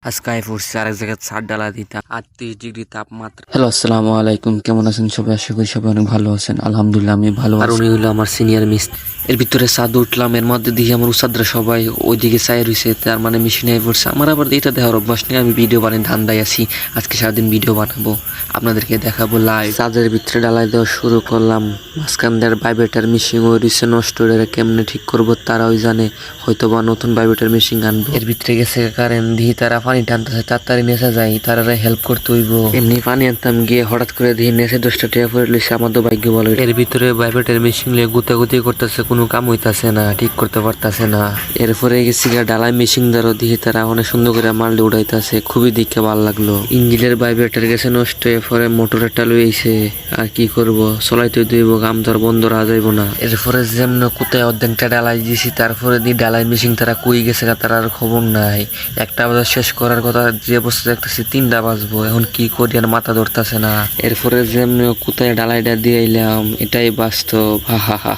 আজকে আই পড়ছি আরেক জায়গায় ছাদ ডালা দিতাম 38 ডিগ্রি তাপমাত্রা। হ্যালো, আসসালামু আলাইকুম, কেমন আছেন সবাই? আশা করি সবাই অনেক ভালো আছেন। আলহামদুলিল্লাহ আমি ভালো আছি। আর উনি হলো আমার সিনিয়র মিস্ত্রি। এর ভিতরে ছাদ উঠলাম, এর মধ্যে দিয়ে আমার উস্তাদরা সবাই ওইদিকে চাই রয়েছে, তার মানে মেশিনে পড়ছে। আমার আবার এটা দেখার অভ্যাস নেই, আমি ভিডিও বানিয়ে ধান্দায় আছি। আজকে সারাদিন ভিডিও বানাবো, আপনাদেরকে দেখাবো লাইভ। ছাদের ভিতরে ডালাই দেওয়া শুরু করলাম। মাঝখান দিয়ে ভাইব্রেটার মেশিন ওই রয়েছে নষ্ট হয়ে, কেমনে ঠিক করবো তারাই জানে। হয়তো বা নতুন ভাইব্রেটার মেশিন আনবো। এর ভিতরে গেছে কারেন্ট দিয়ে, তারা পানি টানতেছে, তাড়াতাড়ি নেচা যায়, তারা হেল্প করতে হইব। এমনি পানি আনতাম গিয়ে হঠাৎ করে দিয়ে নেচে 10টা টিয়া পড়ে লইছে, আমার তো ভাগ্য বলো। এর ভিতরে ভাইব্রেটার মেশিন লিয়ে গুতাগুতি করতেছে, কোনো কাম হইতাছে না, ঠিক করতে পারতাছে না। এরপরে গেছি গা ডালাই মেশিন দ্বারা দিয়ে, তারা অনেক সুন্দর করে মাল উড়াইতেছে, খুবই দেখে ভালো লাগলো। ইঞ্জিনের ভাইব্রেটার গেছে নষ্ট, এরপরে মোটরটা লইছে। আর কি করব, চলাইতে দিব, কাম ধর বন্ধ রাখা যাইব না। এরপরে যেমন কোথায় অর্ধেকটা ডালাই দিয়েছি, তারপরে দিয়ে ডালাই মেশিন তারা কই গেছে তার আর খবর নাই। একটা বাজার শেষ করার কথা, যে অবস্থা দেখতেছি 3টা বাজবো, এখন কি করি আর মাথা ধরতেছে না। এরপরে যেমন কোথায় ডালাইটা দিয়ে এলাম, এটাই বাস্তব। হা হা হা।